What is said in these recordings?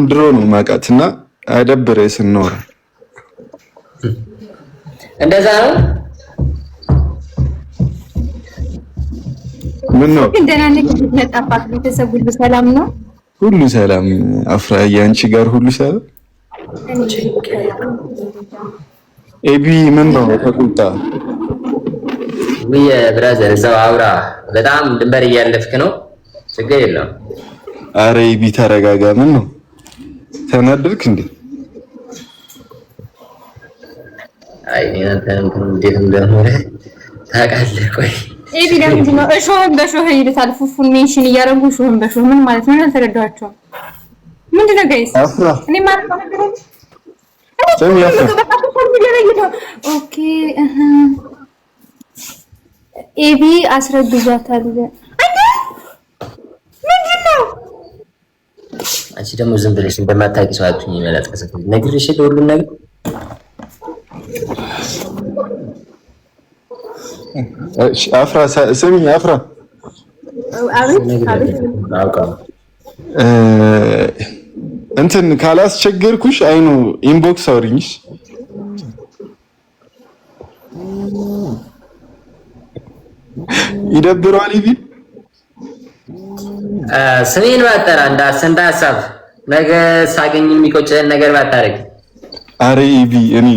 ድሮ ነው ማቃትና አይደብረ ስንኖር እንደዛ ነው። ምን ነው እንደና ነጣፋት ቤተሰብ ሁሉ ሰላም ነው? ሁሉ ሰላም። አፍራዬ አንቺ ጋር ሁሉ ሰላም? ኤቢ ምን ነው ተቆጣ? ወይ ብራዘር እዛው አውራ። በጣም ድንበር እያለፍክ ነው። ችግር የለውም። አረ ኤቢ ተረጋጋ። ምን ነው ተናደድክ እንዴ? አይ እናንተም እንዴት እንደሆነ ታውቃለህ። ቆይ ኤቢ ለምንድን ነው እሾህን በሾህ ይልታል? ፉፉን ሜንሽን እያደረጉ እሾህን በሾህ ምን ማለት ነው? አልተረዳኋቸውም። ምንድን ነው ጋይስ? እኔ ማለት ነው ኦኬ ኤቢ አስረግዟታል። ምንድን ነው አንቺ ደግሞ ዝም ብለሽ እንደማታውቂ ሰው አትሁኝ። መላጥቀሰት ነግሬሽ ሁሉን ነገር አፍራ ስሚ አፍራ እንትን ካላስቸገርኩሽ አይኑ ኢንቦክስ አውሪኝሽ። ይደብረዋል ይቢ ስሜን ባጠራ እንደ ሀሳብ ነገ ሳገኝ የሚቆጨን ነገር ባታረግ። አረ ኢቢ እኔ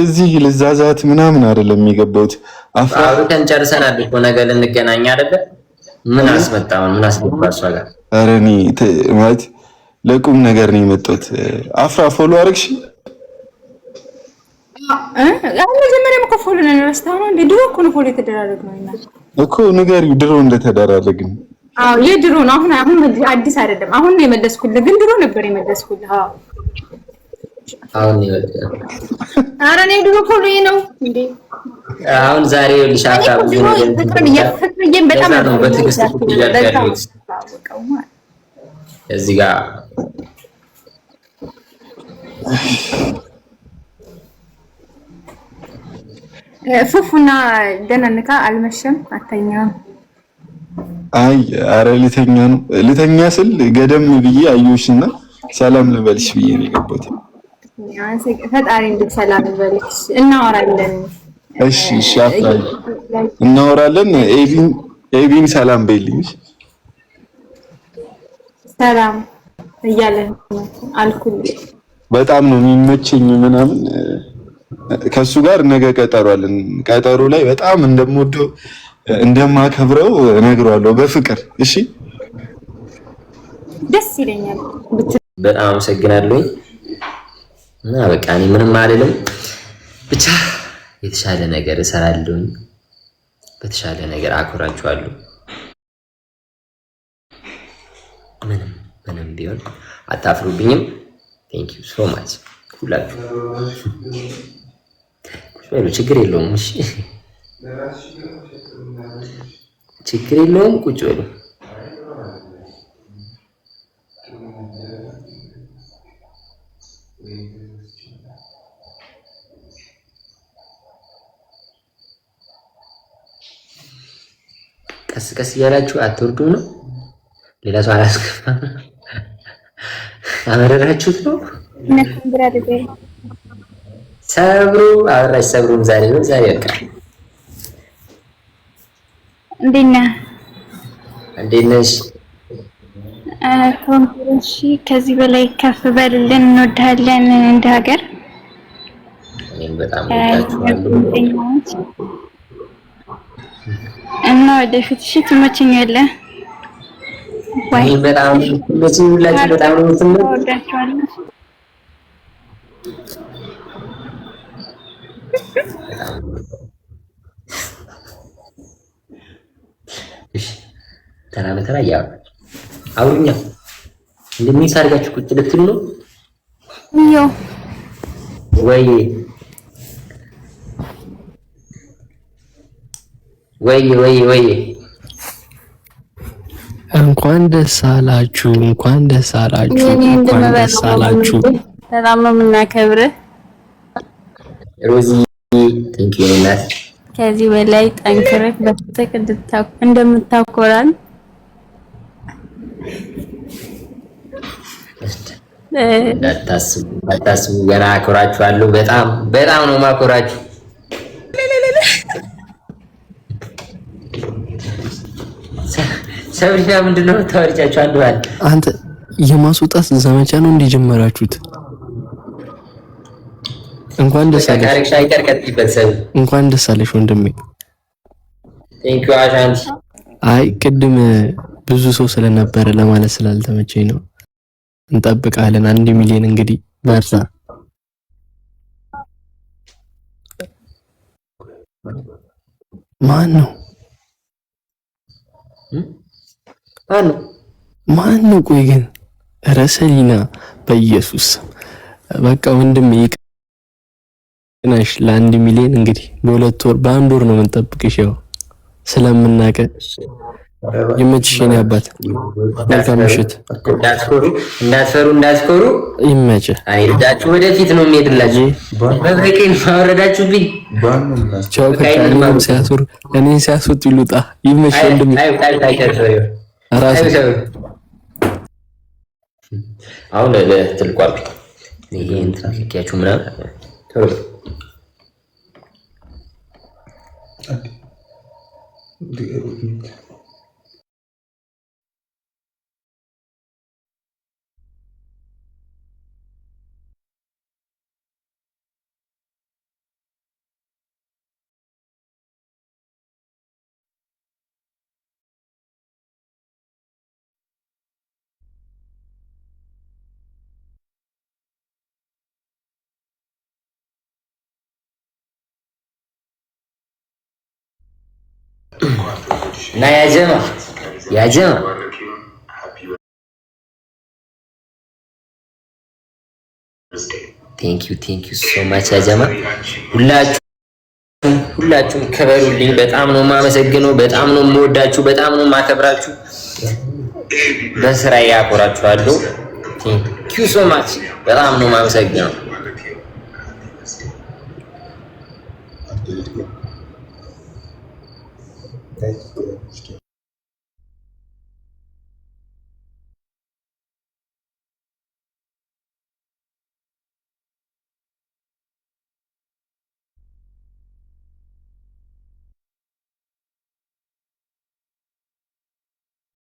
እዚህ ልዛዛት ምናምን አይደለም የሚገባውት። አፍራን ጨርሰናል እኮ ነገ ልንገናኝ አይደለ? ምን አስመጣው? ምን አስገባ እሷ ጋር? አረ እኔ ማለት ለቁም ነገር ነው የመጣሁት። አፍራ ፎሎ አድርግሽ መጀመሪያም እኮ ፎሎ ነው ረስታው ነው እንዴ? ድሮ እኮ ነው ፎሎ የተደራረግነው እና እኮ ንገሪው ድሮ እንደተደራረግን። አዎ የድሮ ነው። አሁን አዲስ አይደለም። አሁን ነው የመለስኩልህ፣ ግን ድሮ ነበር የመለስኩልህ። አሁን ነው ኧረ እኔ ድሮ ፎሎ ነው እንዴ? አሁን ዛሬ ልሻታ ፍቅርዬን በጣም ነው በትዕግስት ያልኩት እዚህ ጋር ፉፉና ደነንካ አልመሸም አተኛም። አይ አረ ልተኛ ስል ገደም ብዬ አየሁሽና ሰላም ልበልሽ ብዬ ነው የገባሁት። ፈጣሪ እንደ ሰላም ልበልሽ። እናወራለን። እሺ አፍራይ እናወራለን። ኤቢን ሰላም በይልኝ። ሰላም እያለን አልኩልኝ። በጣም ነው የሚመቸኝ ምናምን ከሱ ጋር ነገ ቀጠሮ አለን። ቀጠሮ ላይ በጣም እንደምወደው እንደማከብረው እነግረዋለሁ በፍቅር። እሺ ደስ ይለኛል። በጣም አመሰግናለሁ። እና በቃ እኔ ምንም አይደለም፣ ብቻ የተሻለ ነገር እሰራለሁ፣ በተሻለ ነገር አኮራችኋለሁ። ምንም ቢሆን አታፍሩብኝም። ቴንክ ዩ ሶ ማች ሁላችሁ። ችግር የለውም። እሺ ችግር የለውም። ቁጭ በሉ። ቀስ ቀስ እያላችሁ አትወርዱም ነው? ሌላ ሰው አላስገባም። አመረራችሁት ነው። ሰብሩ አወራሽ። ሰብሩም ዛሬ በቃ እንዴት ነሽ? ኮንፈረንስ ከዚህ በላይ ከፍ በልልን። እንወድሃለን እንደ ሀገር። እኔም በጣም ወዳችኋለሁ እና ወደፊት እሺ ትመቸኛለህ ወይ? በጣም ሁላችሁ በጣም ነው የምትወዳችኋለሁ። እሺ ተራ በተራ አውሩኛ። እንደሚስ አድርጋችሁ ቁጭ ልትሉ ነው? ወይ እንኳን ደስ አላችሁ፣ እንኳን ደስ አላችሁ፣ እንኳን ደስ አላችሁ። በጣም ነው የምናከብርህ ሮዚ። ቴንክ ዩ እናት። ከዚህ በላይ ጠንክረህ በፍቅር እንደምታኮራን አታስቡ ገና አኮራችኋለሁ። በጣም ነው ማኮራችሁ። ሰብሪና ምንድነው ታወርጫችሁ? አንተ የማስወጣት ዘመቻ ነው እንደጀመራችሁት? እንኳን ደስ አለሽ። እንኳን ደስ አለሽ ወንድሜ። ቴንክ ዩ አሻንቲ። አይ ቅድም ብዙ ሰው ስለነበረ ለማለት ስላልተመቸኝ ነው። እንጠብቃለን 1 ሚሊዮን እንግዲህ በርታ። ማን ነው? ቆይ ግን ረሰሊና በኢየሱስ በቃ ወንድሜ ይቅናሽ። ለ1 ሚሊዮን እንግዲህ በ1 ወር ነው የምንጠብቅሽ። ያው ስለምናቀ ይመችሽ የኔ አባት። መልካም ምሽት። እንዳትፈሩ ይመች። አይርዳችሁ። ወደፊት ነው የሚሄድላችሁ። በበቂን ማውረዳችሁብኝ። ቻው። ከታንም ሲያሱር እኔን ሲያሱት ይሉጣ። ይመች ወንድሜ። አሁን ለትልቋል ይሄ እንትን ልኪያችሁ ምናምን ቶሎ እና ያጀማ ቴንክ ዩ ሶ ማች ያጀማ። ሁላችሁም ከበሩልኝ። በጣም ነው የማመሰግነው። በጣም ነው የምወዳችሁ። በጣም ነው የማከብራችሁ። በስራዬ ያኮራችኋለሁ። ቴንክ ዩ ሶ ማች። በጣም ነው የማመሰግነው።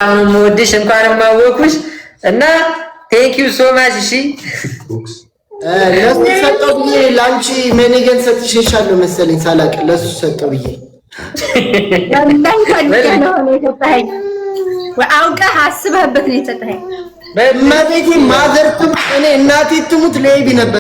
አሁን ወድሽ እንኳን ማወኩሽ እና ቴንክ ዩ ሶ ማች። እሺ ለሱ ሰጠው ብዬ ላንቺ ሜኒገን ሰጥሽሻለሁ መሰለኝ ሳላቅ ለሱ ሰጠው ብዬ ወላሂ ታዲያ ነው የሰጠኸኝ። አውቀህ አስበህበት ነው የሰጠኸኝ። በመቤቴ ማዘር ትሙት እኔ እናቴ ትሙት ለይቢ ነበር